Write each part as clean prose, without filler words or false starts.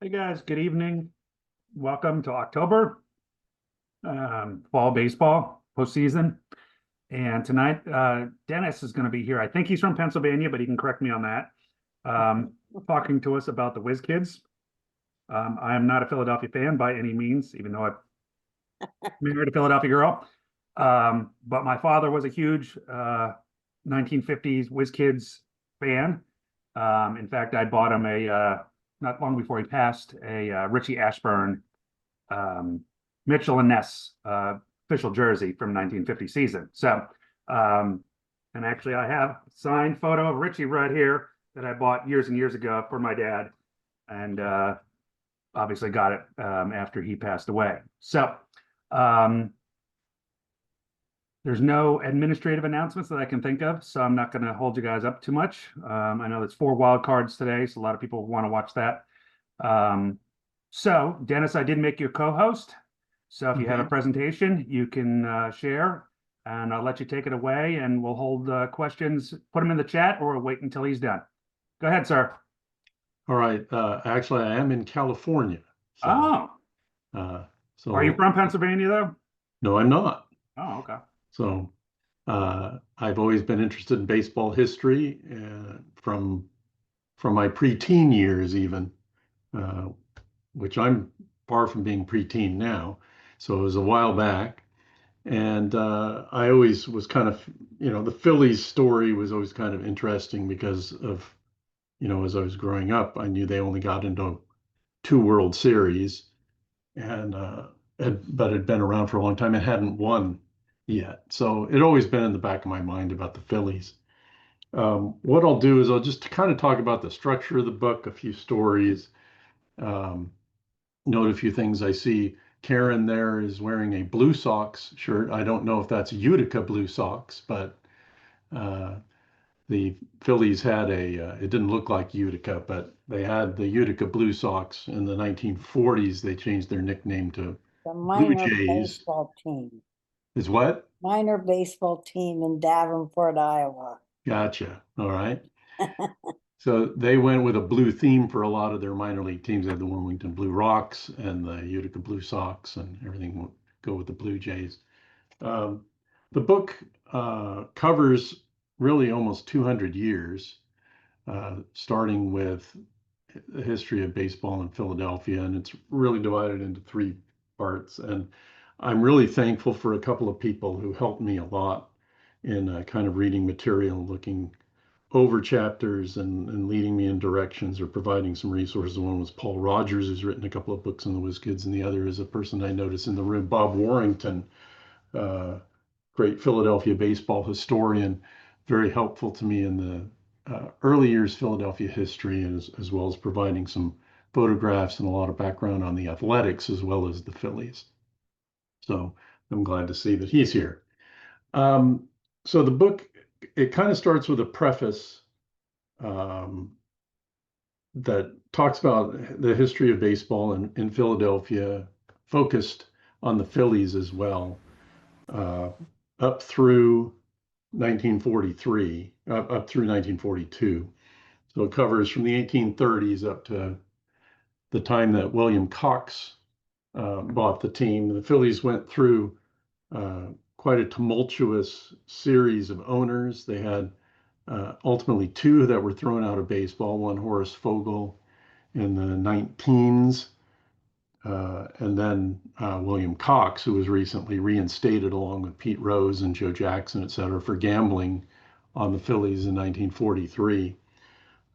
Hey guys, good evening. Welcome to October, fall baseball postseason. And tonight, Dennis is going to be here. I think he's from Pennsylvania, but he can correct me on that. Talking to us about the Whiz Kids. I am not a Philadelphia fan by any means, even though I married a Philadelphia girl. But my father was a huge 1950s Whiz Kids fan. In fact, I bought him not long before he passed, a Richie Ashburn um, Mitchell and Ness official jersey from 1950 season. And actually, I have a signed photo of Richie right here that I bought years and years ago for my dad, and obviously got it after he passed away. Um, there's no administrative announcements that I can think of, so I'm not going to hold you guys up too much. I know there's 4 wild cards today, so a lot of people want to watch that. So, Dennis, I did make you a co-host. So if you have a presentation, you can share, and I'll let you take it away, and we'll hold questions, put them in the chat, or wait until he's done. Go ahead, sir. All right. Actually, I am in California. So are you from Pennsylvania, though? No, I'm not. Oh, okay. So I've always been interested in baseball history from my preteen years, even, which I'm far from being preteen now. So it was a while back. And I always was kind of, the Phillies story was always kind of interesting because of, as I was growing up, I knew they only got into 2 World Series and but had been around for a long time and hadn't won yet. So it always been in the back of my mind about the Phillies. What I'll do is I'll just kind of talk about the structure of the book, a few stories, um, note a few things. I see Karen there is wearing a Blue Sox shirt. I don't know if that's Utica Blue Sox, but uh, the Phillies had it didn't look like Utica, but they had the Utica Blue Sox in the 1940s. They changed their nickname to The Blue minor Jays. baseball team. Is what? Minor baseball team in Davenport, Iowa. Gotcha. All right. So they went with a blue theme for a lot of their minor league teams. They had the Wilmington Blue Rocks and the Utica Blue Sox, and everything would go with the Blue Jays. The book covers really almost 200 years, starting with the history of baseball in Philadelphia, and it's really divided into 3 parts. And I'm really thankful for a couple of people who helped me a lot in kind of reading material, looking over chapters and leading me in directions or providing some resources. One was Paul Rogers, who's written a couple of books on the Whiz Kids, and the other is a person I noticed in the room, Bob Warrington, great Philadelphia baseball historian, very helpful to me in the early years Philadelphia history, as well as providing some photographs and a lot of background on the Athletics as well as the Phillies. So I'm glad to see that he's here. So the book, it kind of starts with a preface that talks about the history of baseball in Philadelphia, focused on the Phillies as well, up through 1943, up through 1942. So it covers from the 1830s up to the time that William Cox bought the team. The Phillies went through quite a tumultuous series of owners. They had ultimately 2 that were thrown out of baseball, one Horace Fogel in the 19s, and then William Cox, who was recently reinstated along with Pete Rose and Joe Jackson, et cetera, for gambling on the Phillies in 1943.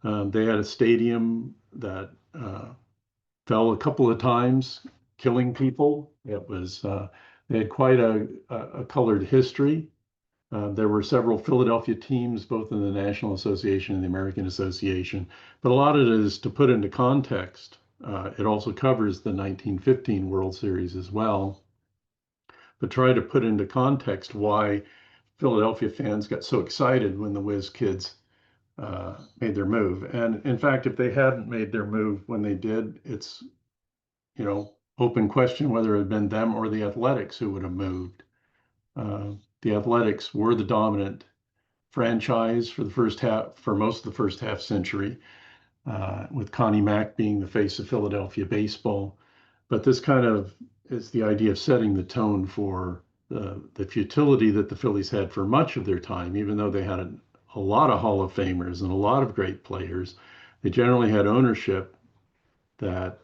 They had a stadium that fell a couple of times, killing people. It was they had quite a colored history. There were several Philadelphia teams, both in the National Association and the American Association. But a lot of it is to put into context. It also covers the 1915 World Series as well. But try to put into context why Philadelphia fans got so excited when the Whiz Kids made their move. And in fact, if they hadn't made their move when they did, it's, open question whether it had been them or the Athletics who would have moved. The Athletics were the dominant franchise for the first half, for most of the first half century. with Connie Mack being the face of Philadelphia baseball. But this kind of is the idea of setting the tone for the futility that the Phillies had for much of their time, even though they had a lot of Hall of Famers and a lot of great players. They generally had ownership that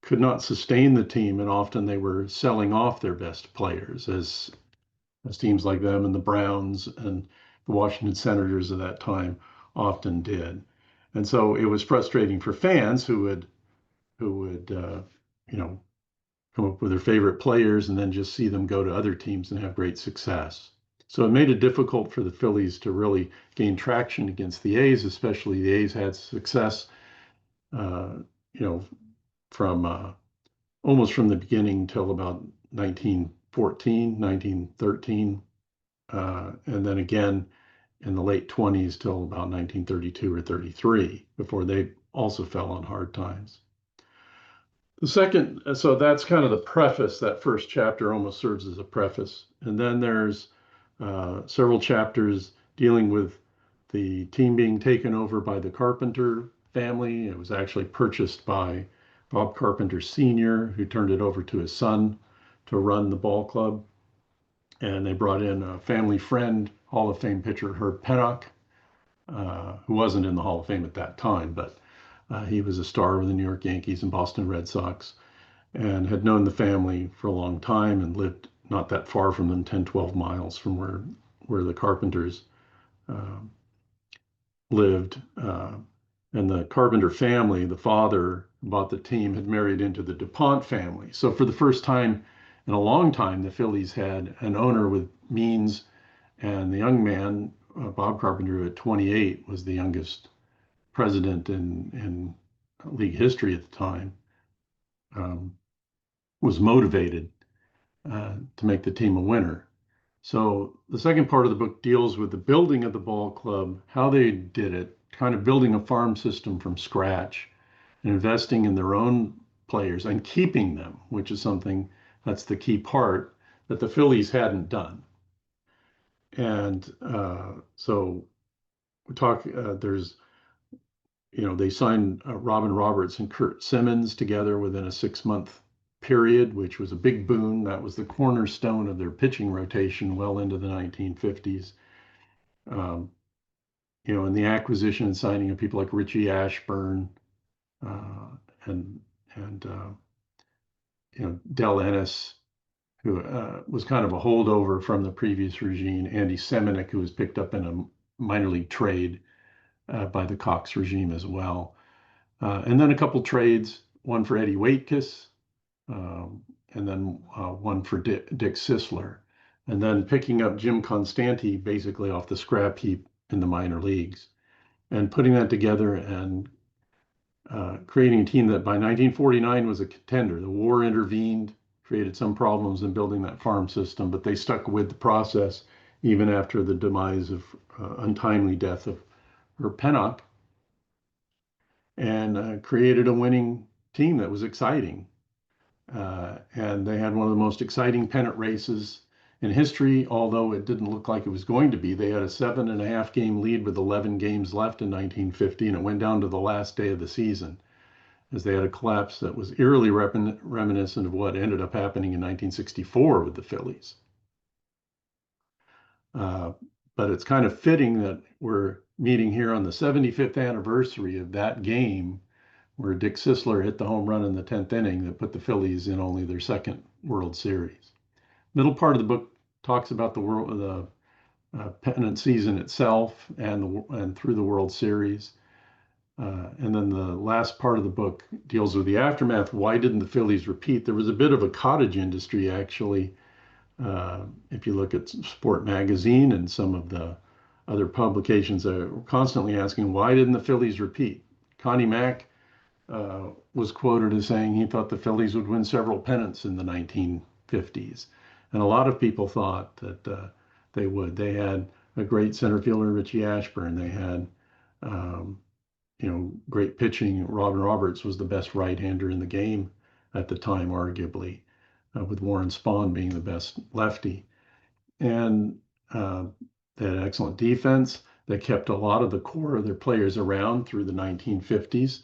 could not sustain the team, and often they were selling off their best players, as teams like them and the Browns and the Washington Senators of that time often did. And so it was frustrating for fans who would you know, come up with their favorite players and then just see them go to other teams and have great success. So it made it difficult for the Phillies to really gain traction against the A's, especially the A's had success, you know, from almost from the beginning till about 1914, 1913, and then again in the late 20s till about 1932 or 33 before they also fell on hard times. The second, so that's kind of the preface. That first chapter almost serves as a preface. And then there's several chapters dealing with the team being taken over by the Carpenter family. It was actually purchased by Bob Carpenter Sr., who turned it over to his son to run the ball club. And they brought in a family friend, Hall of Fame pitcher Herb Pennant, who wasn't in the Hall of Fame at that time, but he was a star with the New York Yankees and Boston Red Sox, and had known the family for a long time and lived not that far from them, 10, 12 miles from where the Carpenters lived. And the Carpenter family, the father bought the team, had married into the DuPont family. So for the first time in a long time, the Phillies had an owner with means, and the young man, Bob Carpenter, at 28, was the youngest president in league history at the time, was motivated to make the team a winner. So the second part of the book deals with the building of the ball club, how they did it, kind of building a farm system from scratch, and investing in their own players and keeping them, which is something that's the key part that the Phillies hadn't done. And so we talk, there's, they signed Robin Roberts and Kurt Simmons together within a 6-month period, which was a big boon. That was the cornerstone of their pitching rotation well into the 1950s. And the acquisition and signing of people like Richie Ashburn and Del Ennis, who was kind of a holdover from the previous regime, Andy Seminick, who was picked up in a minor league trade by the Cox regime as well. And then a couple trades, one for Eddie Waitkus, and then one for Dick Sisler, and then picking up Jim Constanti basically off the scrap heap in the minor leagues, and putting that together and creating a team that by 1949 was a contender. The war intervened, created some problems in building that farm system, but they stuck with the process even after the demise of untimely death of Herb Pennant, and created a winning team that was exciting. And they had one of the most exciting pennant races in history, although it didn't look like it was going to be. They had a 7.5 game lead with 11 games left in 1950, and it went down to the last day of the season as they had a collapse that was eerily reminiscent of what ended up happening in 1964 with the Phillies. But it's kind of fitting that we're meeting here on the 75th anniversary of that game where Dick Sisler hit the home run in the 10th inning that put the Phillies in only their second World Series. Middle part of the book talks about the pennant season itself and through the World Series. And then the last part of the book deals with the aftermath. Why didn't the Phillies repeat? There was a bit of a cottage industry, actually. If you look at Sport Magazine and some of the other publications that are constantly asking, why didn't the Phillies repeat? Connie Mack was quoted as saying he thought the Phillies would win several pennants in the 1950s. And a lot of people thought that they would. They had a great center fielder, Richie Ashburn. They had, great pitching. Robin Roberts was the best right-hander in the game at the time, arguably, with Warren Spahn being the best lefty. And they had excellent defense. They kept a lot of the core of their players around through the 1950s.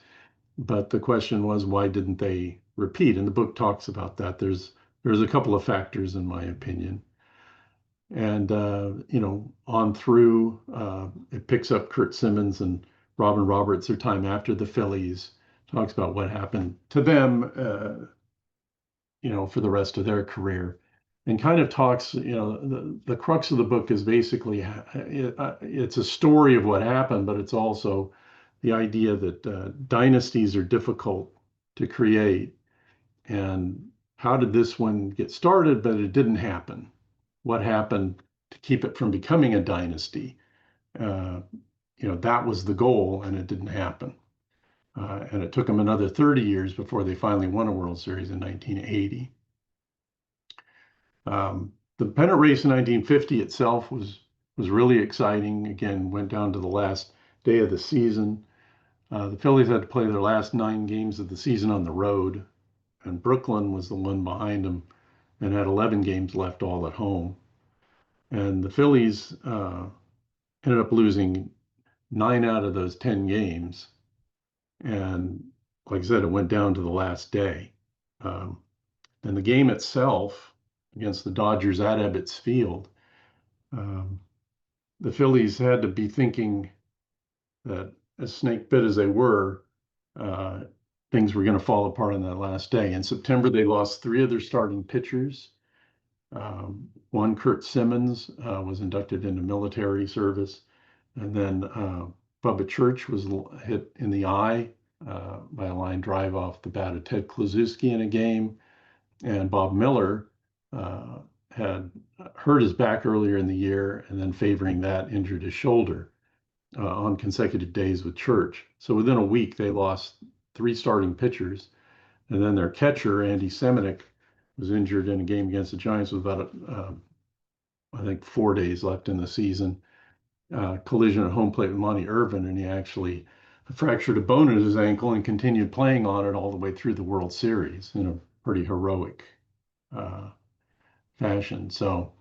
But the question was, why didn't they repeat? And the book talks about that. There's a couple of factors, in my opinion. And, on through, it picks up Kurt Simmons and Robin Roberts, their time after the Phillies, talks about what happened to them, for the rest of their career. And kind of talks, the crux of the book is basically, it's a story of what happened, but it's also the idea that dynasties are difficult to create. And how did this one get started, but it didn't happen? What happened to keep it from becoming a dynasty? That was the goal, and it didn't happen. And it took them another 30 years before they finally won a World Series in 1980. The pennant race in 1950 itself was really exciting. Again, went down to the last day of the season. The Phillies had to play their last 9 games of the season on the road, and Brooklyn was the one behind them and had 11 games left all at home. And the Phillies ended up losing 9 out of those 10 games. And like I said, it went down to the last day. And the game itself against the Dodgers at Ebbets Field, the Phillies had to be thinking that, as snake bit as they were, things were going to fall apart on that last day. In September, they lost 3 of their starting pitchers. One, Kurt Simmons, was inducted into military service. And then Bubba Church was hit in the eye by a line drive off the bat of Ted Kluszewski in a game. And Bob Miller had hurt his back earlier in the year, and then favoring that, injured his shoulder on consecutive days with Church. So within a week, they lost 3 starting pitchers. And then their catcher, Andy Semenuk, was injured in a game against the Giants with about, I think, 4 days left in the season. Collision at home plate with Monty Irvin, and he actually fractured a bone in his ankle and continued playing on it all the way through the World Series in a pretty heroic fashion. So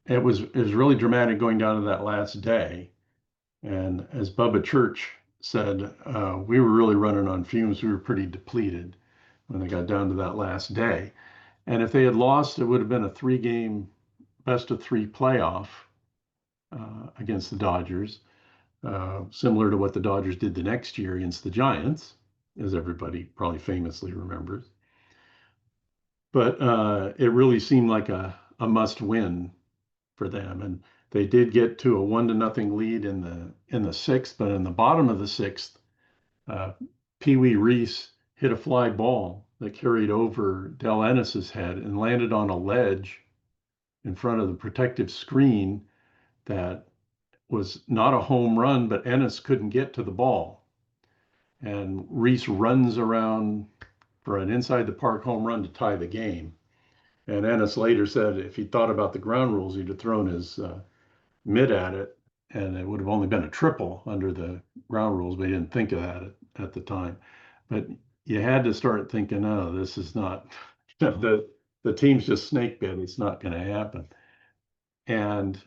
it was really dramatic going down to that last day. And as Bubba Church said, we were really running on fumes. We were pretty depleted when they got down to that last day. And if they had lost, it would have been a 3-game best of 3 playoff against the Dodgers, similar to what the Dodgers did the next year against the Giants, as everybody probably famously remembers. But it really seemed like a must win for them. And they did get to a 1-0 lead in the 6th, but in the bottom of the 6th, Pee Wee Reese hit a fly ball that carried over Del Ennis's head and landed on a ledge in front of the protective screen that was not a home run, but Ennis couldn't get to the ball. And Reese runs around for an inside the park home run to tie the game. And Ennis later said if he thought about the ground rules, he'd have thrown his mitt at it, and it would have only been a triple under the ground rules, but he didn't think of that at the time. But you had to start thinking, oh, this is not, the team's just snake bit. It's not going to happen. And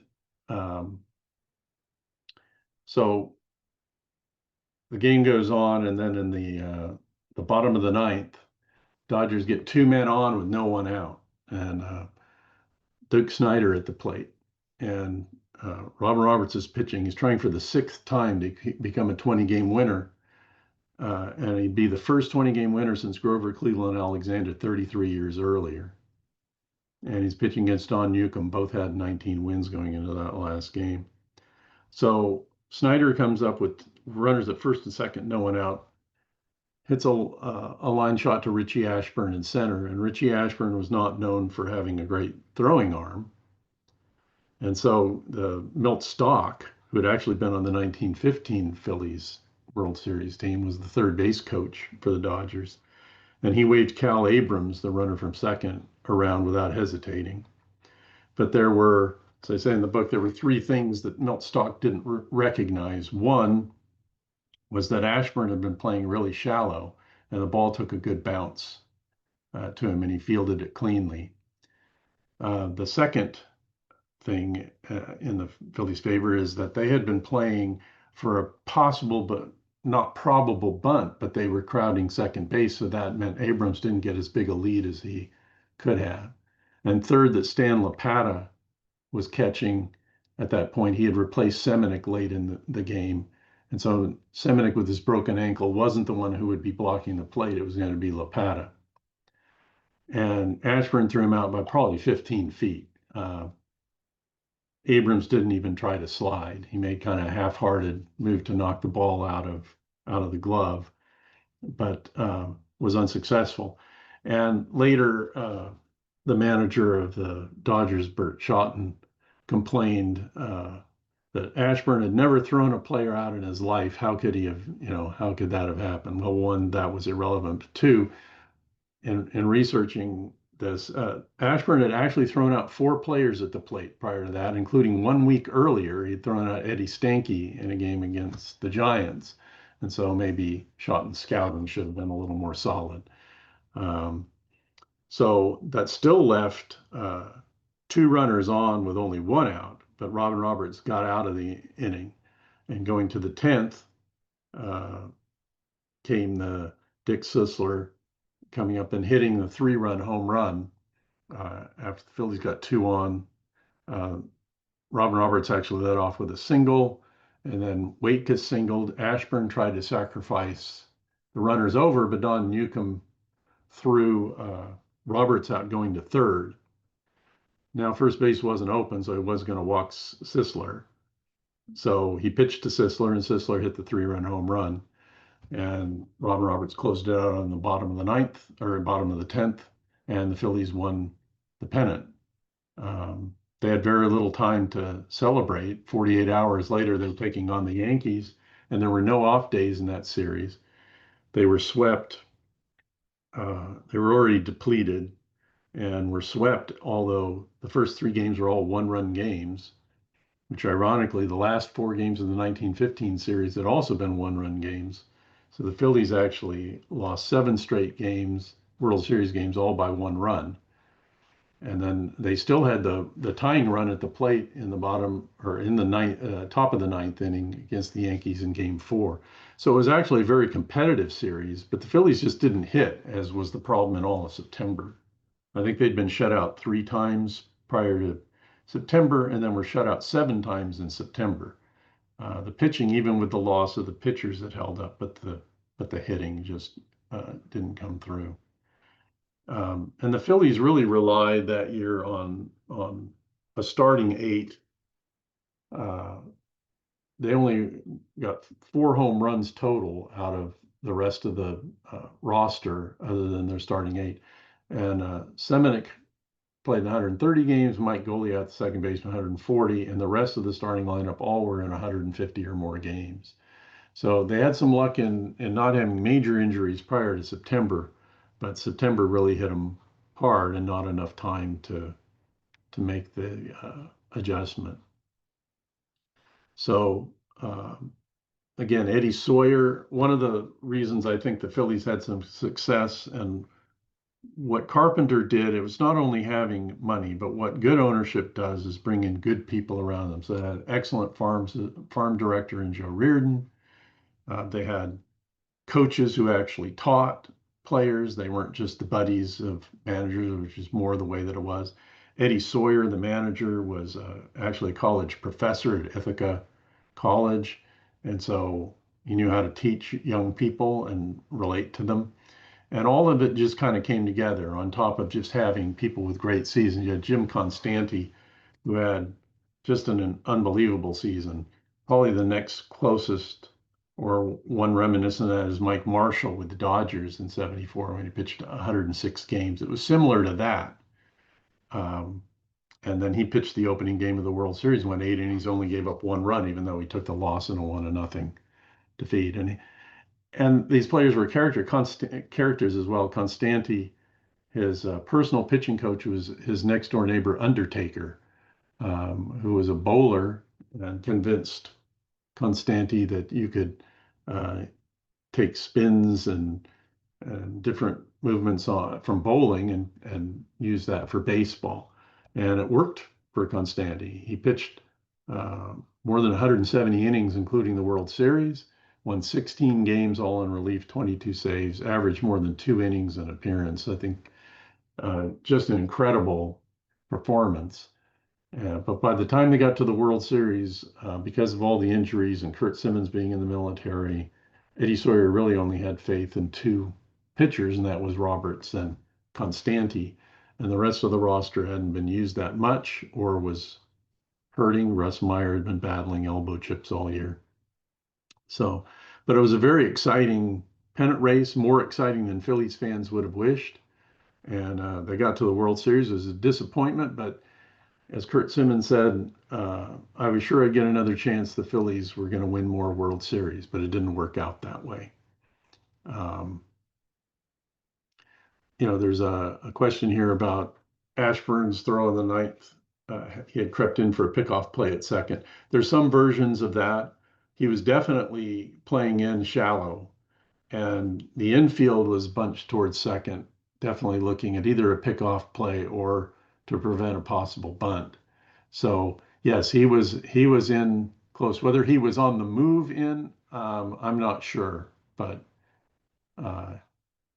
so the game goes on, and then in the bottom of the 9th, Dodgers get 2 men on with no one out, and Duke Snider at the plate. And Robin Roberts is pitching. He's trying for the 6th time to become a 20-game winner. And he'd be the first 20-game winner since Grover Cleveland Alexander 33 years earlier. And he's pitching against Don Newcomb. Both had 19 wins going into that last game. So Snider comes up with runners at first and second, no one out. Hits a line shot to Richie Ashburn in center. And Richie Ashburn was not known for having a great throwing arm. And so the Milt Stock, who had actually been on the 1915 Phillies World Series team, was the third base coach for the Dodgers. And he waved Cal Abrams, the runner from second, around without hesitating. But there were, as I say in the book, there were 3 things that Milt Stock didn't recognize. One was that Ashburn had been playing really shallow, and the ball took a good bounce to him, and he fielded it cleanly. The second thing in the Phillies' favor is that they had been playing for a possible but not probable bunt, but they were crowding second base, so that meant Abrams didn't get as big a lead as he could have. And third, that Stan Lapata was catching at that point. He had replaced Seminick late in the game. And so Seminick with his broken ankle wasn't the one who would be blocking the plate. It was going to be Lapata. And Ashburn threw him out by probably 15 feet. Abrams didn't even try to slide. He made kind of a half-hearted move to knock the ball out of the glove, but was unsuccessful. And later, the manager of the Dodgers, Bert Shotton, complained that Ashburn had never thrown a player out in his life. How could he have, how could that have happened? Well, one, that was irrelevant. But two, in researching this, Ashburn had actually thrown out 4 players at the plate prior to that, including 1 week earlier. He'd thrown out Eddie Stanky in a game against the Giants. And so maybe Shotton's scouting should have been a little more solid. So that still left 2 runners on with only 1 out, but Robin Roberts got out of the inning. And going to the 10th came the Dick Sisler coming up and hitting the 3-run home run after the Phillies got 2 on. Robin Roberts actually led off with a single, and then Waitkus singled. Ashburn tried to sacrifice the runners over, but Don Newcomb threw Roberts out going to third. Now first base wasn't open, so he was going to walk Sisler. So he pitched to Sisler, and Sisler hit the 3-run home run. And Robin Roberts closed it out on the bottom of the 9th, or bottom of the 10th, and the Phillies won the pennant. They had very little time to celebrate. 48 hours later, they were taking on the Yankees, and there were no off days in that series. They were swept. They were already depleted and were swept, although the first 3 games were all 1-run games, which ironically, the last 4 games of the 1915 series had also been 1-run games. So the Phillies actually lost 7 straight games, World Series games, all by 1 run. And then they still had the tying run at the plate in the bottom, or in the top of the 9th inning against the Yankees in Game 4. So it was actually a very competitive series, but the Phillies just didn't hit, as was the problem in all of September. I think they'd been shut out 3 times prior to September, and then were shut out 7 times in September. The pitching, even with the loss of the pitchers, that held up, but the hitting just didn't come through. And the Phillies really relied that year on a starting 8. They only got 4 home runs total out of the rest of the roster, other than their starting 8. And Seminick played 130 games, Mike Goliath, the second baseman, 140, and the rest of the starting lineup all were in 150 or more games. So they had some luck in not having major injuries prior to September, but September really hit them hard and not enough time to make the adjustment. So again, Eddie Sawyer, one of the reasons I think the Phillies had some success, and what Carpenter did, it was not only having money, but what good ownership does is bring in good people around them. So they had excellent farm director in Joe Reardon. They had coaches who actually taught players. They weren't just the buddies of managers, which is more the way that it was. Eddie Sawyer, the manager, was actually a college professor at Ithaca College. And so he knew how to teach young people and relate to them. And all of it just kind of came together on top of just having people with great seasons. You had Jim Constanti, who had just an unbelievable season. Probably the next closest, or one reminiscent of that, is Mike Marshall with the Dodgers in '74 when he pitched 106 games. It was similar to that. And then he pitched the opening game of the World Series, went 8 innings, only gave up 1 run, even though he took the loss in a 1-0 defeat. And these players were characters as well. Constanti, his personal pitching coach, was his next door neighbor, Undertaker, who was a bowler, and convinced Constanti that you could take spins and different movements from bowling and use that for baseball. And it worked for Constanti. He pitched more than 170 innings, including the World Series, won 16 games, all in relief, 22 saves, averaged more than 2 innings an appearance. I think just an incredible performance. But by the time they got to the World Series, because of all the injuries and Curt Simmons being in the military, Eddie Sawyer really only had faith in 2 pitchers, and that was Roberts and Constanti. And the rest of the roster hadn't been used that much or was hurting. Russ Meyer had been battling elbow chips all year. So, but it was a very exciting pennant race, more exciting than Phillies fans would have wished. And they got to the World Series. It was a disappointment, but as Curt Simmons said, I was sure I'd get another chance. The Phillies were going to win more World Series, but it didn't work out that way. There's a question here about Ashburn's throw in the ninth. He had crept in for a pickoff play at second. There's some versions of that. He was definitely playing in shallow, and the infield was bunched towards second, definitely looking at either a pickoff play or to prevent a possible bunt. So yes, he was in close. Whether he was on the move in, I'm not sure, but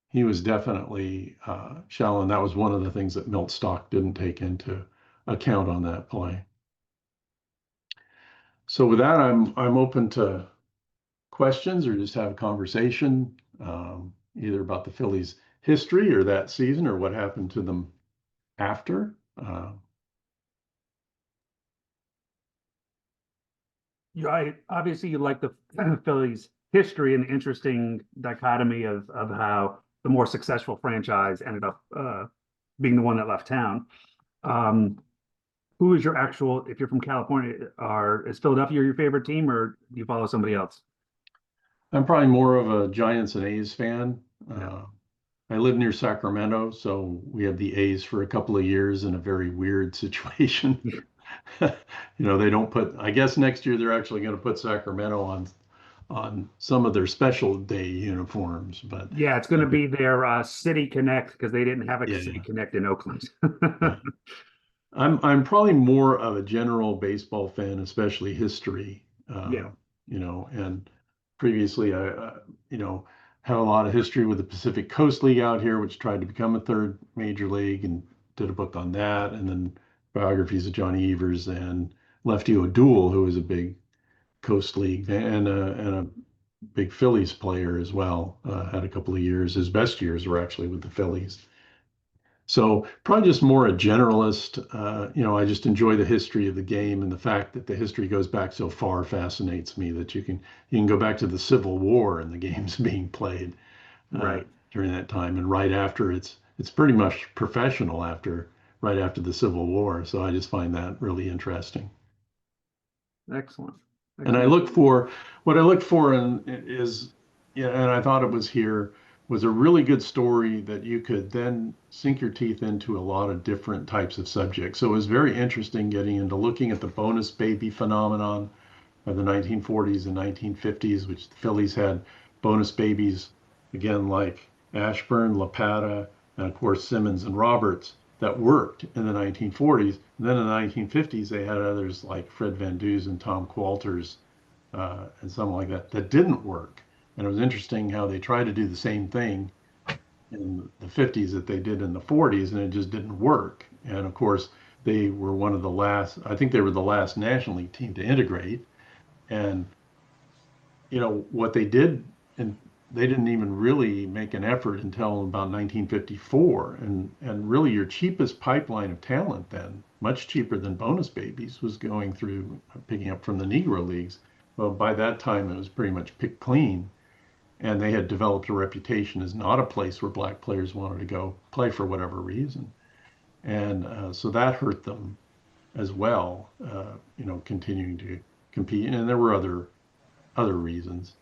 he was definitely shallow, and that was one of the things that Milt Stock didn't take into account on that play. So with that, I'm open to questions or just have a conversation, either about the Phillies' history or that season or what happened to them after. Obviously you like the Phillies' history and the interesting dichotomy of how the more successful franchise ended up being the one that left town. Who is your actual, if you're from California, is Philadelphia your favorite team, or do you follow somebody else? I'm probably more of a Giants and A's fan. I live near Sacramento, so we have the A's for a couple of years in a very weird situation. They don't put, I guess next year they're actually going to put Sacramento on some of their special day uniforms, but yeah, it's going to be their City Connect, because they didn't have a Yeah. City Connect in Oakland. I'm probably more of a general baseball fan, especially history. Yeah. And previously I had a lot of history with the Pacific Coast League out here, which tried to become a third major league, and did a book on that, and then biographies of Johnny Evers and Lefty O'Doul, who was a big Coast League and a big Phillies player as well. Had a couple of years. His best years were actually with the Phillies. So probably just more a generalist. I just enjoy the history of the game, and the fact that the history goes back so far fascinates me, that you can go back to the Civil War and the games being played Right. during that time, and right after it's pretty much professional right after the Civil War. So I just find that really interesting. Excellent. And I look for what I look for is, and I thought it was here, was a really good story that you could then sink your teeth into a lot of different types of subjects. So it was very interesting getting into looking at the bonus baby phenomenon of the 1940s and 1950s, which the Phillies had bonus babies, again, like Ashburn, LaPata, and of course Simmons and Roberts, that worked in the 1940s. And then in the 1950s, they had others like Fred Van Dusen, Tom Qualters, and something like that didn't work. And it was interesting how they tried to do the same thing in the 50s that they did in the 40s, and it just didn't work. And of course, they were one of the last, I think they were the last National League team to integrate. And, what they did, and they didn't even really make an effort until about 1954. And really your cheapest pipeline of talent then, much cheaper than bonus babies, was going through picking up from the Negro leagues. Well, by that time, it was pretty much picked clean. And they had developed a reputation as not a place where black players wanted to go play for whatever reason. And so that hurt them as well, continuing to compete. And there were other reasons.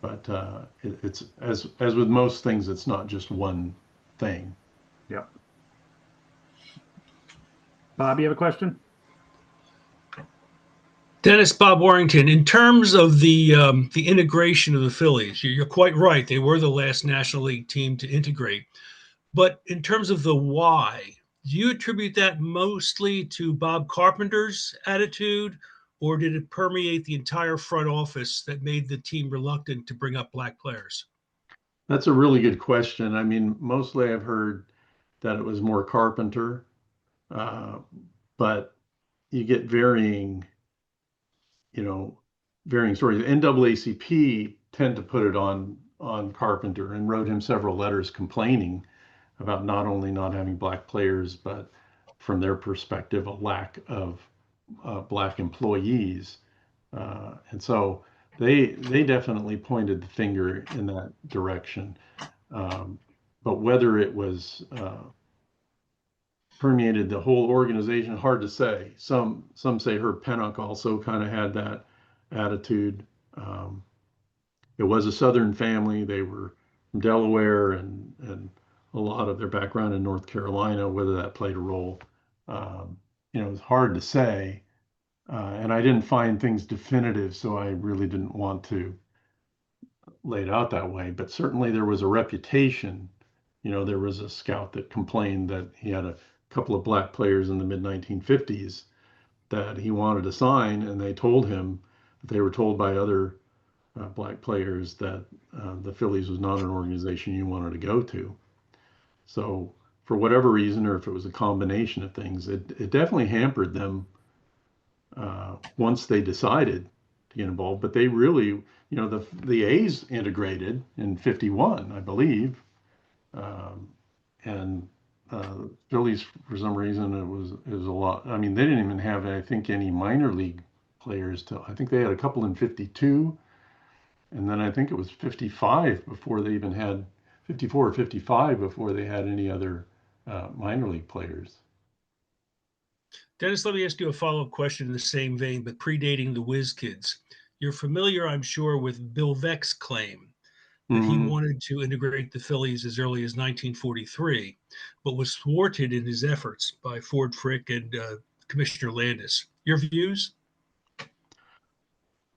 But it's as with most things, it's not just one thing. Yeah. Bob, you have a question? Dennis, Bob Warrington, in terms of the integration of the Phillies, you're quite right. They were the last National League team to integrate. But in terms of the why, Do you attribute that mostly to Bob Carpenter's attitude, or did it permeate the entire front office that made the team reluctant to bring up black players? That's a really good question. I mean, mostly I've heard that it was more Carpenter, uh, but you get varying stories. NAACP tend to put it on Carpenter and wrote him several letters complaining about not only not having black players, but from their perspective, a lack of black employees. And so they definitely pointed the finger in that direction. But whether it was permeated the whole organization, hard to say. Some say Herb Pennant also kind of had that attitude. Um, it was a Southern family. They were from Delaware and a lot of their background in North Carolina, whether that played a role. It's hard to say. And I didn't find things definitive, so I really didn't want to lay it out that way. But certainly there was a reputation. There was a scout that complained that he had a couple of black players in the mid 1950s that he wanted to sign, and they told him that they were told by other black players that the Phillies was not an organization you wanted to go to. So for whatever reason, or if it was a combination of things, it definitely hampered them once they decided to get involved. But they really, the A's integrated in '51, I believe. And Phillies, for some reason, it was a lot. I mean, they didn't even have, I think, any minor league players till I think they had a couple in '52, and then I think it was '55 before they even had 54 or '55 before they had any other minor league players. Dennis, let me ask you a follow-up question in the same vein, but predating the Whiz kids. You're familiar, I'm sure, with Bill Veeck's claim that he Mhm. wanted to integrate the Phillies as early as 1943, but was thwarted in his efforts by Ford Frick and Commissioner Landis. Your views?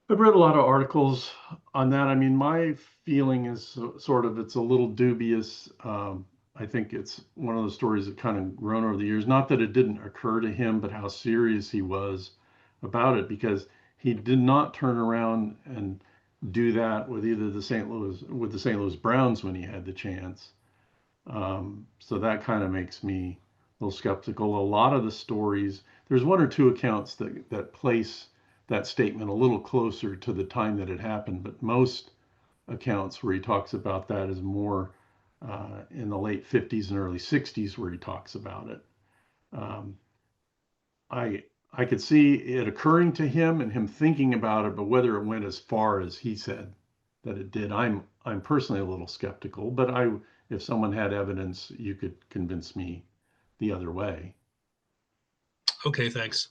I've read a lot of articles on that. I mean, my feeling is sort of it's a little dubious. I think it's one of those stories that kind of grown over the years. Not that it didn't occur to him, but how serious he was about it, because he did not turn around and do that with either the St. Louis Browns when he had the chance. So that kind of makes me a little skeptical. A lot of the stories, there's one or two accounts that place that statement a little closer to the time that it happened, but most accounts where he talks about that is more in the late '50s and early '60s where he talks about it. Um, I could see it occurring to him and him thinking about it, but whether it went as far as he said that it did, I'm personally a little skeptical. But if someone had evidence, you could convince me the other way. Okay, thanks.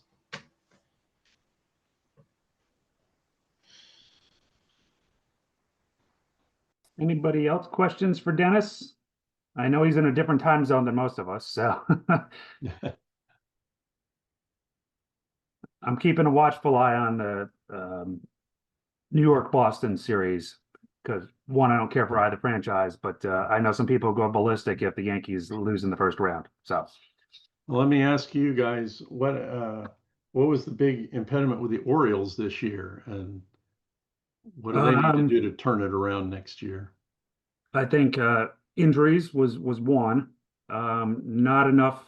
Anybody else questions for Dennis? I know he's in a different time zone than most of us, so I'm keeping a watchful eye on the New York-Boston series because one, I don't care for either franchise, but I know some people go ballistic if the Yankees lose in the first round. So Well, let me ask you guys, what was the big impediment with the Orioles this year, and what do they need to um, do to turn it around next year? I think injuries was one. Not enough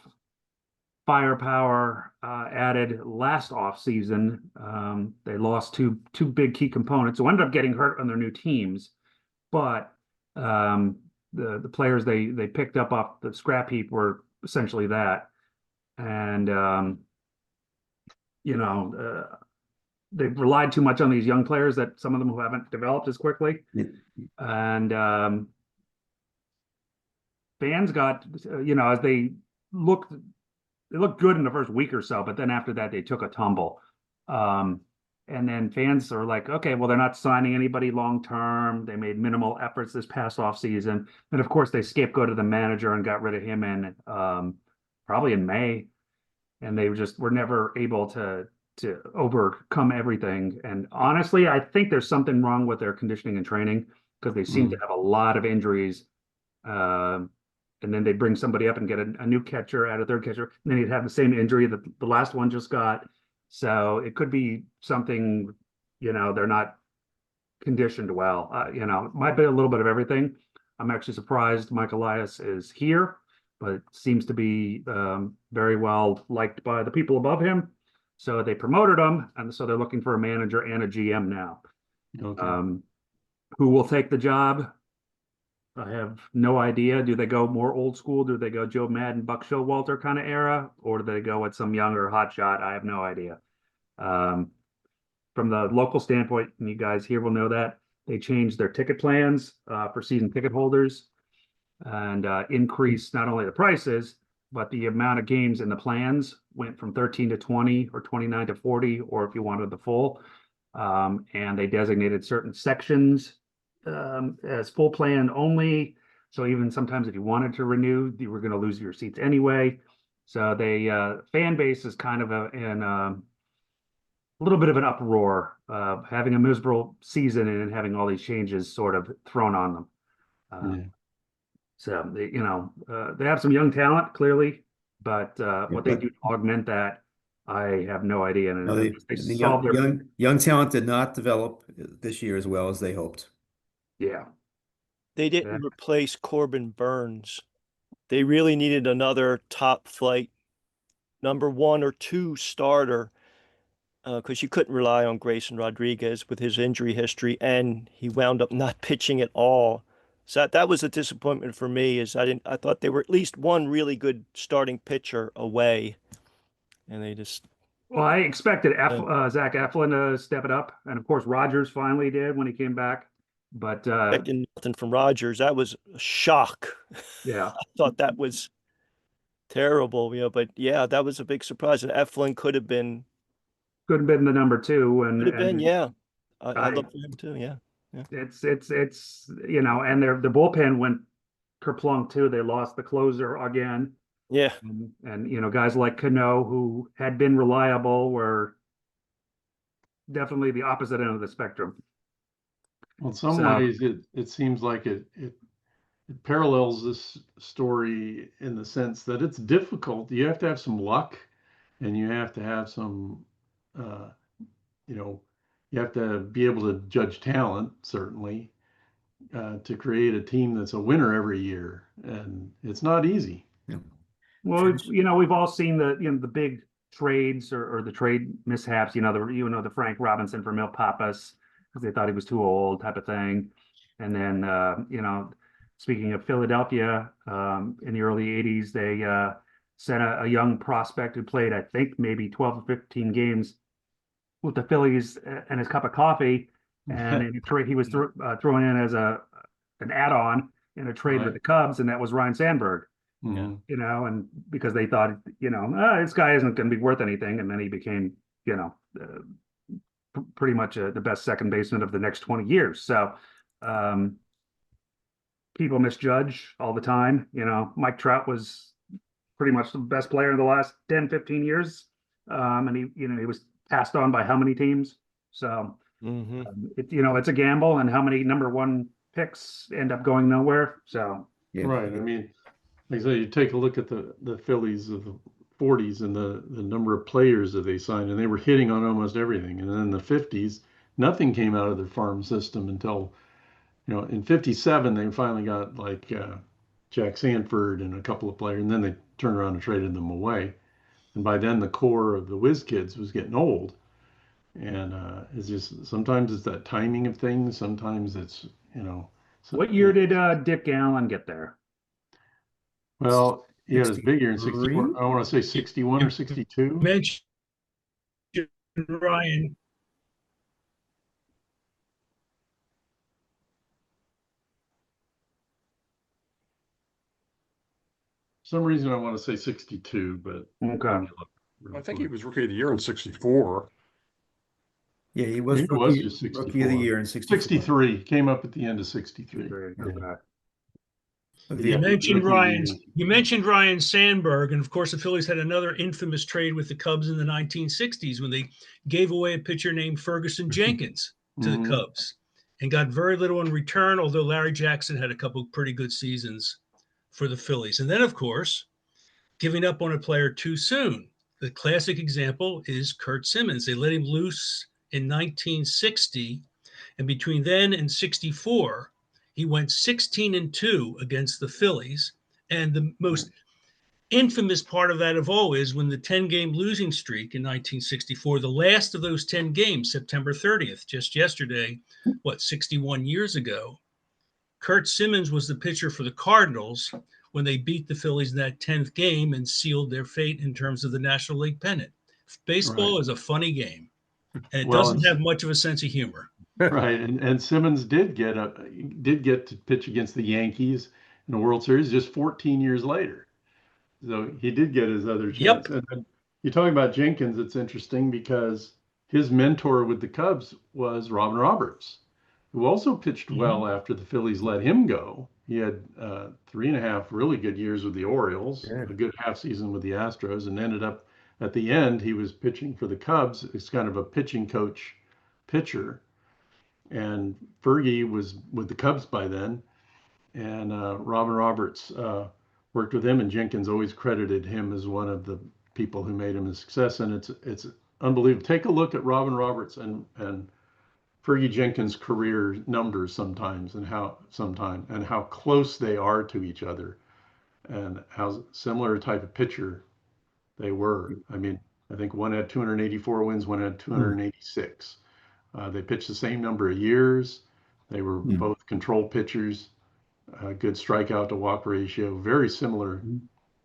firepower added last offseason. They lost two big key components who ended up getting hurt on their new teams, but the players they picked up off the scrap heap were essentially that. And they relied too much on these young players that some of them who haven't developed as quickly. And fans got, as they looked good in the first week or so, but then after that, they took a tumble. And then fans are like, okay, well, they're not signing anybody long-term. They made minimal efforts this past offseason. And of course, they scapegoated the manager and got rid of him in probably in May. And they were never able to overcome everything. And honestly, I think there's something wrong with their conditioning and training because they seem to have a lot of injuries. and then they'd bring somebody up and get a new catcher, add a third catcher, and then he'd have the same injury that the last one just got. So it could be something, they're not conditioned well. It might be a little bit of everything. I'm actually surprised Mike Elias is here, but seems to be very well liked by the people above him. So they promoted him, and so they're looking for a manager and a GM now. Okay. Who will take the job? I have no idea. Do they go more old school? Do they go Joe Madden, Buck Showalter kind of era, or do they go with some younger hotshot? I have no idea. From the local standpoint, and you guys here will know that they changed their ticket plans for season ticket holders and increased not only the prices, but the amount of games in the plans went from 13 to 20 or 29 to 40, or if you wanted the full. And they designated certain sections as full plan only. So even sometimes if you wanted to renew, you were going to lose your seats anyway. So they fan base is kind of in a little bit of an uproar, having a miserable season and having all these changes sort of thrown on them. Yeah. So they have some young talent clearly, but what they but- do to augment that, I have no idea. And No, they the solved their young talent did not develop this year as well as they hoped. yeah. They didn't replace Corbin Burns. They really needed another top flight number 1 or 2 starter because you couldn't rely on Grayson Rodriguez with his injury history, and he wound up not pitching at all. So that was a disappointment for me. I thought they were at least one really good starting pitcher away, and they just. Well, I expected Zach Eflin to step it up, and of course Rogers finally did when he came back. But Expecting nothing from Rogers. That was a shock. yeah, I thought that was terrible, but yeah, that was a big surprise. And Eflin could have been the number 2, and Could have been, yeah. I I- look for him too, yeah. it's and their bullpen went kerplunk too. They lost the closer again, Yeah, and guys like Cano, who had been reliable, were definitely the opposite end of the spectrum. Well, in some So- ways, it seems like it parallels this story in the sense that it's difficult. You have to have some luck, and you have to have some, you have to be able to judge talent, certainly, to create a team that's a winner every year, and it's not easy. Well, we've all seen the big trades or the trade mishaps. The Frank Robinson for Mil Papas because they thought he was too old, type of thing. And then speaking of Philadelphia, in the early '80s, they sent a young prospect who played, I think, maybe 12 or 15 games with the Phillies and his cup of coffee, and in a trade he was thrown in as an add-on in a trade with Right. the Cubs, and that was Ryan Sandberg. Mhm. And because they thought, this guy isn't going to be worth anything, and then he became, pretty much the best second baseman of the next 20 years. So people misjudge all the time. Mike Trout was pretty much the best player in the last 10, 15 years, and he was passed on by how many teams? So it's a gamble, and how many number 1 picks end up going nowhere. So Yeah. Right. I mean, like I say, you take a look at the Phillies of the 40s and the number of players that they signed, and they were hitting on almost everything. And then in the 50s, nothing came out of their farm system until, in 57, they finally got like Jack Sanford and a couple of players, and then they turned around and traded them away. And by then, the core of the Whiz kids was getting old. And it's just sometimes it's that timing of things. Sometimes it's, what year did Dick Allen get there? Well, he had his big year in 63? 64. I want to say 61 or 62. Mention Ryan. For some reason I want to say 62, but Okay. I think he was rookie of the year in '64. Yeah, he was Maybe it was rookie, just rookie of the 64. year in 64. 63 came up at the end of 63. Okay. The- Yeah. You mentioned Ryan Sandberg, and of course the Phillies had another infamous trade with the Cubs in the 1960s when they gave away a pitcher named Ferguson Jenkins to Mhm. the Cubs and got very little in return, although Larry Jackson had a couple pretty good seasons for the Phillies. And then, of course, giving up on a player too soon. The classic example is Curt Simmons. They let him loose in 1960, and between then and 64, he went 16-2 against the Phillies. And the most infamous part of that of all is when the 10-game losing streak in 1964, the last of those 10 games, September 30th, just yesterday, 61 years ago, Curt Simmons was the pitcher for the Cardinals when they beat the Phillies in that 10th game and sealed their fate in terms of the National League pennant. Baseball is a funny game, and it doesn't have much of a sense of humor. Right, and Simmons did get to pitch against the Yankees in the World Series just 14 years later. So he did get his other chance. Yep. And you're talking about Jenkins, it's interesting because his mentor with the Cubs was Robin Roberts, who also pitched well after the Phillies let him go. He had 3.5 really good years with the Orioles, a good half season with the Astros, and ended up at the end, he was pitching for the Cubs. It's kind of a pitching coach pitcher. And Fergie was with the Cubs by then. And Robin Roberts worked with him, and Jenkins always credited him as one of the people who made him a success. And it's unbelievable. Take a look at Robin Roberts and Fergie Jenkins' career numbers sometimes, and how close they are to each other, and how similar type of pitcher they were. I mean, I think one had 284 wins, one had 286. They pitched the same number of years. They were both control pitchers, good strikeout to walk ratio, very similar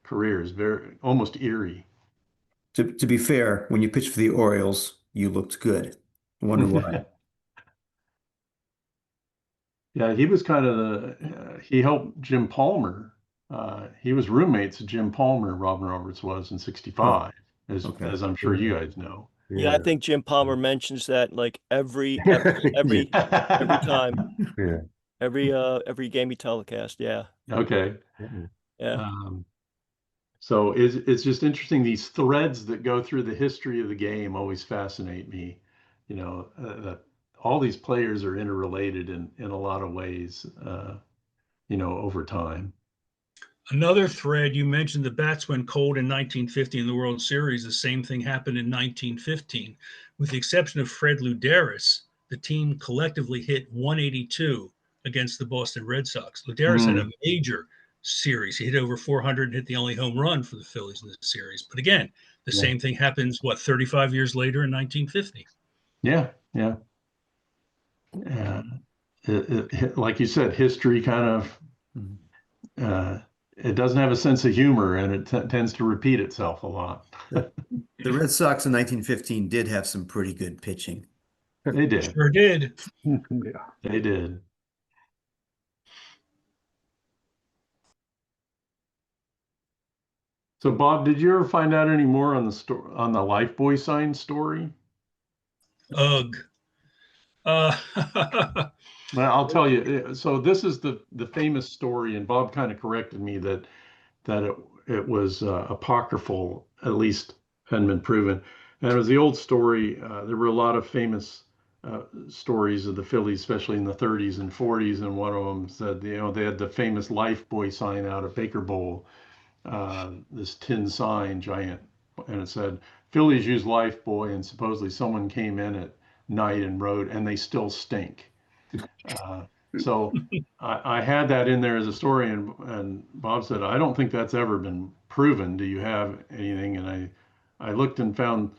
careers, very almost eerie. To be fair, when you pitched for the Orioles, you looked good. I wonder why. Yeah, he was kind of he helped Jim Palmer. He was roommates with Jim Palmer, Robin Roberts was in 65, as I'm sure you guys know. Yeah, I think Jim Palmer mentions that like every time. Yeah. Every game he telecast. Yeah. Okay. Yeah. So it's just interesting. These threads that go through the history of the game always fascinate me. You know, that all these players are interrelated in a lot of ways, you know, over time. Another thread, you mentioned the bats went cold in 1950 in the World Series. The same thing happened in 1915. With the exception of Fred Luderis, the team collectively hit 182 against the Boston Red Sox. Luderis had a major series. He hit over 400 and hit the only home run for the Phillies in the series. But again, the same thing happens, 35 years later in 1950? Yeah. Like you said, history kind of, it doesn't have a sense of humor, and it tends to repeat itself a lot. The Red Sox in 1915 did have some pretty good pitching. They did. Sure did. Yeah. They did. So, Bob, did you ever find out any more on the Lifebuoy sign story? Ugh. Well, I'll tell you. So this is the famous story, and Bob kind of corrected me that it was apocryphal, at least hadn't been proven. And it was the old story. There were a lot of famous stories of the Phillies, especially in the 30s and 40s, and one of them said, you know, they had the famous Lifebuoy sign out at Baker Bowl, this tin sign, giant, and it said, Phillies use Lifebuoy, and supposedly someone came in at night and wrote, and they still stink. So I had that in there as a story, and Bob said, I don't think that's ever been proven. Do you have anything? And I looked and found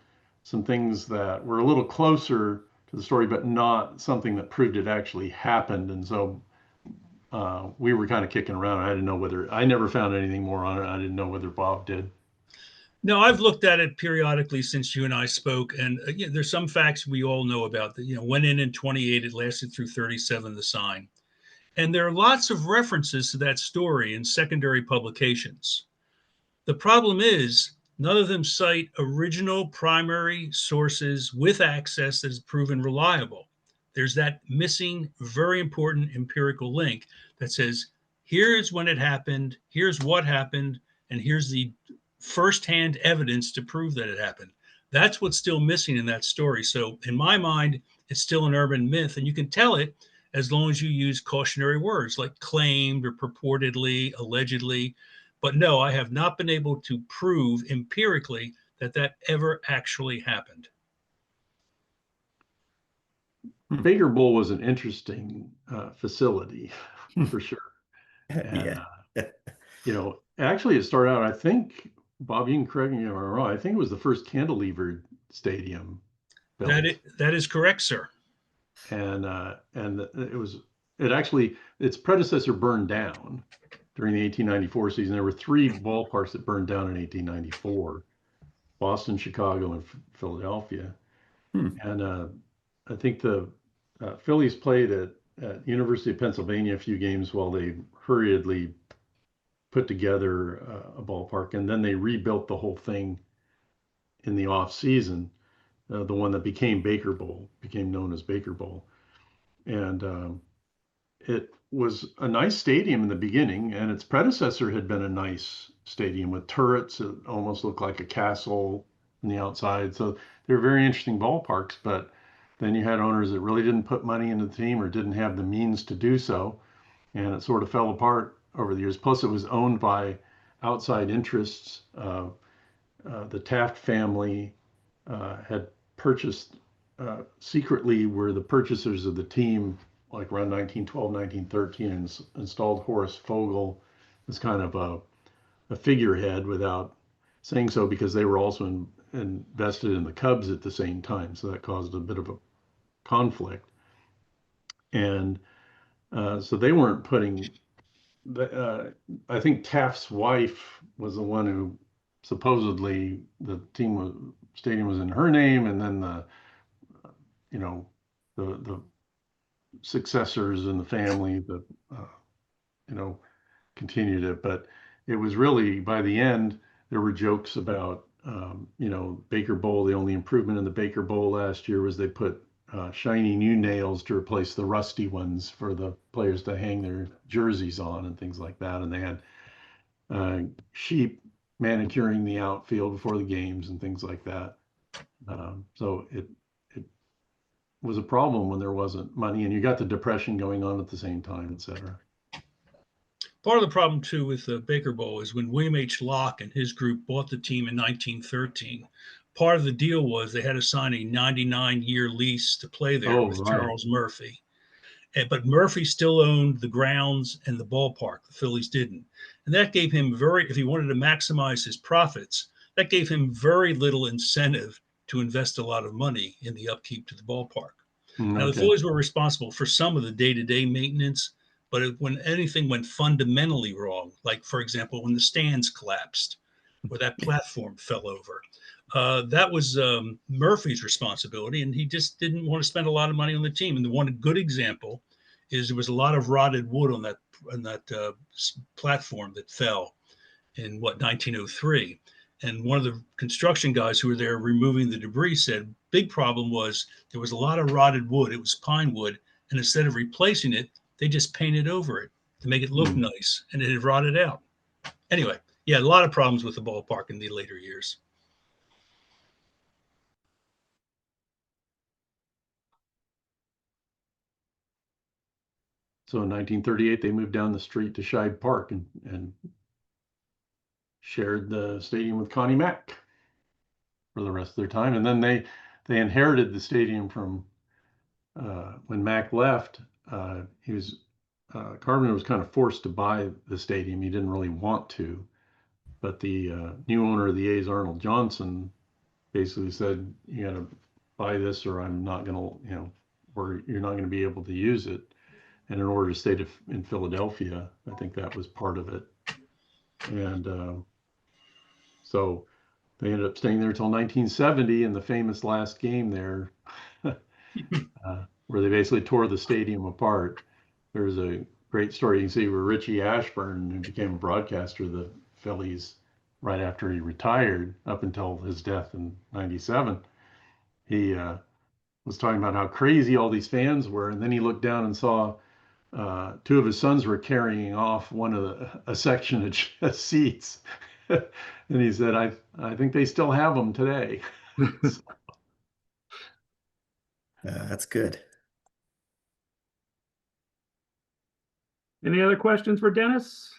some things that were a little closer to the story, but not something that proved it actually happened. And so we were kind of kicking around. I never found anything more on it. I didn't know whether Bob did. No, I've looked at it periodically since you and I spoke, and there's some facts we all know about that. Went in 28, it lasted through 37, the sign. And there are lots of references to that story in secondary publications. The problem is none of them cite original primary sources with access that is proven reliable. There's that missing, very important empirical link that says, here's when it happened, here's what happened, and here's the firsthand evidence to prove that it happened. That's what's still missing in that story. So in my mind, it's still an urban myth, and you can tell it as long as you use cautionary words like claimed or purportedly, allegedly. But no, I have not been able to prove empirically that that ever actually happened. Baker Bowl was an interesting facility for sure. And, Yeah. actually it started out, I think, Bob, you can correct me if I'm wrong, I think it was the first cantilevered stadium built. That is correct, sir. And its predecessor burned down during the 1894 season. There were three ballparks that burned down in 1894: Boston, Chicago, and Philadelphia. And I think the Phillies played at University of Pennsylvania a few games while they hurriedly put together a ballpark, and then they rebuilt the whole thing in the off season. The one that became Baker Bowl became known as Baker Bowl, and it was a nice stadium in the beginning, and its predecessor had been a nice stadium with turrets. It almost looked like a castle on the outside. So they were very interesting ballparks, but then you had owners that really didn't put money into the team or didn't have the means to do so, and it sort of fell apart over the years. Plus, it was owned by outside interests. The Taft family had purchased secretly, were the purchasers of the team, like around 1912, 1913, and installed Horace Fogel as kind of a figurehead without saying so, because they were also invested in the Cubs at the same time. So that caused a bit of a conflict. And so they weren't putting, I think Taft's wife was the one who supposedly the stadium was in her name, and then the successors in the family that continued it. But it was really, by the end, there were jokes about Baker Bowl. The only improvement in the Baker Bowl last year was they put shiny new nails to replace the rusty ones for the players to hang their jerseys on and things like that. And they had sheep manicuring the outfield before the games and things like that. So it was a problem when there wasn't money, and you got the Depression going on at the same time, et cetera. Part of the problem, too, with the Baker Bowl is when William H. Locke and his group bought the team in 1913, part of the deal was they had to sign a 99-year lease to play there with right. Charles Murphy. But Murphy still owned the grounds and the ballpark. The Phillies didn't. And that gave him if he wanted to maximize his profits, that gave him very little incentive to invest a lot of money in the upkeep to the ballpark. Now, the Phillies were responsible for some of the day-to-day maintenance, but when anything went fundamentally wrong, like, for example, when the stands collapsed or that platform fell over, that was Murphy's responsibility, and he just didn't want to spend a lot of money on the team. And the one good example is there was a lot of rotted wood on that platform that fell in 1903. And one of the construction guys who were there removing the debris said, big problem was there was a lot of rotted wood. It was pine wood. And instead of replacing it, they just painted over it to make it look nice. And it had rotted out. Anyway, yeah, a lot of problems with the ballpark in the later years. So in 1938, they moved down the street to Shibe Park and shared the stadium with Connie Mack for the rest of their time. And then they inherited the stadium from when Mack left. Carpenter was kind of forced to buy the stadium. He didn't really want to, but the new owner of the A's, Arnold Johnson, basically said, "You got to buy this, or I'm not going to, or you're not going to be able to use it." And in order to stay in Philadelphia, I think that was part of it. And so they ended up staying there until 1970, in the famous last game there, where they basically tore the stadium apart. There's a great story you can see where Richie Ashburn, who became a broadcaster of the Phillies right after he retired, up until his death in '97, he was talking about how crazy all these fans were. And then he looked down and saw two of his sons were carrying off a section of seats. And he said, I think they still have them today. So, That's good. Any other questions for Dennis?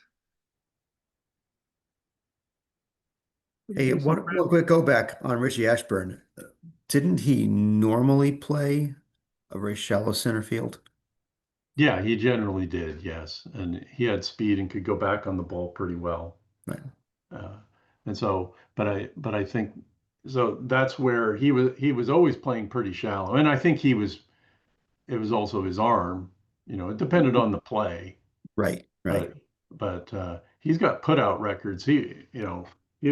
Hey, one quick go back on Richie Ashburn. Didn't he normally play a very shallow center field? Yeah, he generally did, yes. And he had speed and could go back on the ball pretty well. Right. And so, but I think so that's where he was always playing pretty shallow. And I think it was also his arm, it depended on the play. Right. But he's got putout records. He was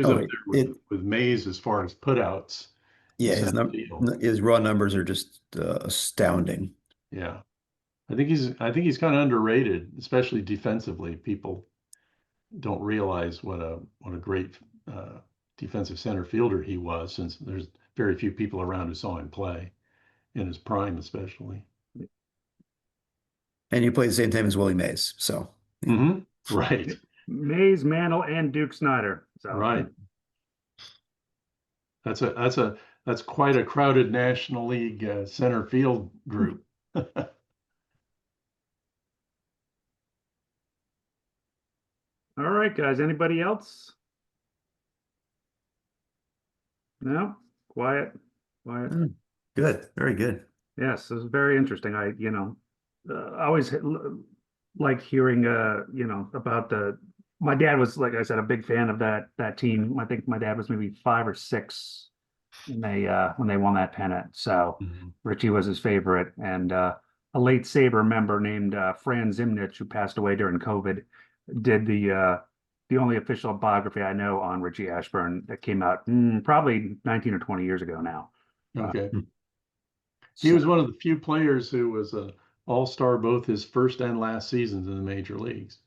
Oh, up there with Mays as far as putouts. Yeah, in center field. his raw numbers are just astounding. Yeah. I think he's kind of underrated, especially defensively. People don't realize what a great defensive center fielder he was, since there's very few people around who saw him play in his prime, especially. And he played the same time as Willie Mays, so Right. Mays, Mantle, and Duke Snyder. So. Right. That's quite a crowded National League center field group. All right, guys. Anybody else? No? Quiet. good, very good. Yes, this is very interesting. I always like hearing, about my dad was, like I said, a big fan of that team. I think my dad was maybe 5 or 6 when they won that pennant. So Richie was his favorite, and a late SABR member named Fran Zimnich, who passed away during COVID, did the only official biography I know on Richie Ashburn that came out probably 19 or 20 years ago now. Okay. He was one of the few players who was an all-star both his first and last seasons in the major leagues.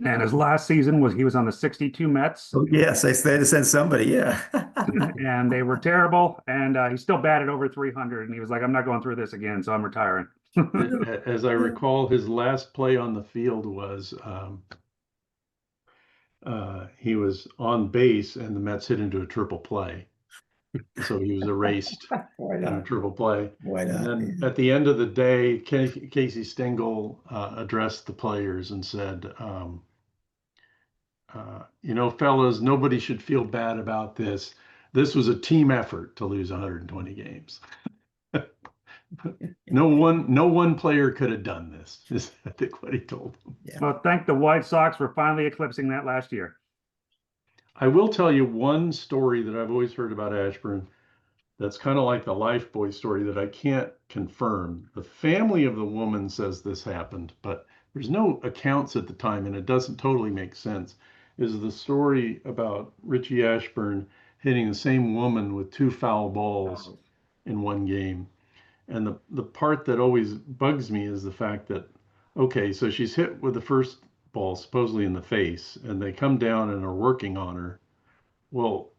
And his last season he was on the 62 Mets. Oh, yes, I had to send somebody, yeah. And they were terrible. And he still batted over 300. And he was like, I'm not going through this again, so I'm retiring. As I recall, his last play on the field was he was on base and the Mets hit into a triple play. So he was erased in a triple play. Why not? And then at the end of the day, Casey Stengel addressed the players and said, fellas, nobody should feel bad about this. This was a team effort to lose 120 games. No one player could have done this, is I think what he told them. Yeah. Well, thank the White Sox for finally eclipsing that last year. I will tell you one story that I've always heard about Ashburn that's kind of like the Lifeboy story that I can't confirm. The family of the woman says this happened, but there's no accounts at the time, and it doesn't totally make sense. Is the story about Richie Ashburn hitting the same woman with 2 foul balls in one game. And the part that always bugs me is the fact that, okay, so she's hit with the first ball supposedly in the face, and they come down and are working on her. Well,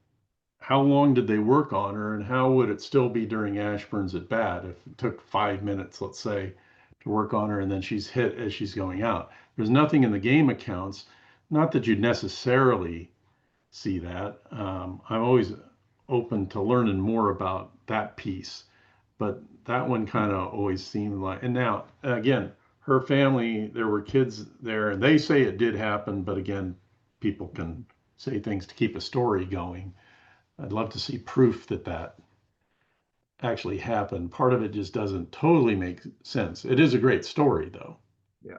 how long did they work on her, and how would it still be during Ashburn's at bat if it took 5 minutes, let's say, to work on her, and then she's hit as she's going out? There's nothing in the game accounts, not that you'd necessarily see that. I'm always open to learning more about that piece, but that one kind of always seemed like, and now, again, her family, there were kids there, and they say it did happen, but again, people can say things to keep a story going. I'd love to see proof that actually happened. Part of it just doesn't totally make sense. It is a great story, though. Yeah.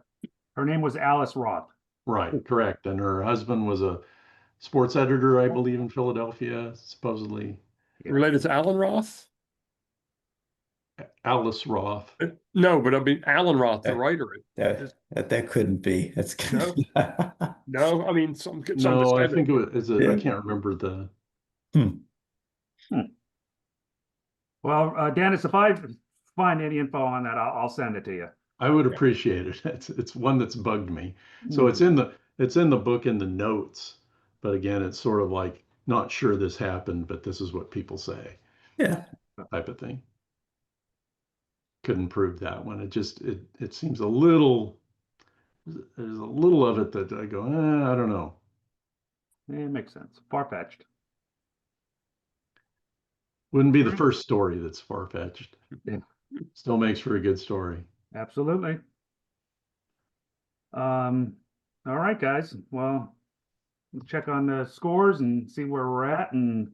Her name was Alice Roth. Right, correct. And her husband was a sports editor, I believe, in Philadelphia, supposedly. Yeah. Related to Alan Roth? Alice Roth. No, but I mean Alan Roth, the writer. That couldn't be. That's No, I mean some. No, I think it was. I can't remember the. Well, Dennis, if I find any info on that, I'll send it to you. I would appreciate it. It's one that's bugged me. So it's in the book in the notes, but again, it's sort of like not sure this happened, but this is what people say. Yeah, type of thing. Couldn't prove that one. It seems a little. There's a little of it that I go, I don't know. It makes sense. Far-fetched. Wouldn't be the first story that's far-fetched. Yeah. Still makes for a good story. Absolutely. All right, guys. Well, we'll check on the scores and see where we're at, and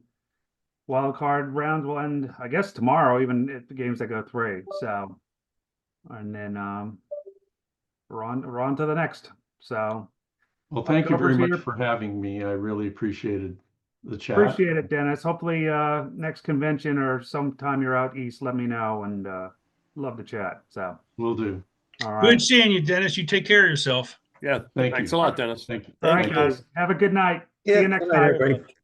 wild card rounds will end, I guess, tomorrow, even if the games that go 3. So, and then we're on to the next. So Well, thank you very October's much here. for having me. I really appreciated the chat. Appreciate it, Dennis. Hopefully, next convention or sometime you're out east, let me know, and love to chat. So, Will do. all right. Good seeing you, Dennis. You take care of yourself. Yeah, Thank thanks you. a lot, Dennis. Thank you. All right, Thank you. guys. Have a good night. See Yeah, you next good night, time. everybody.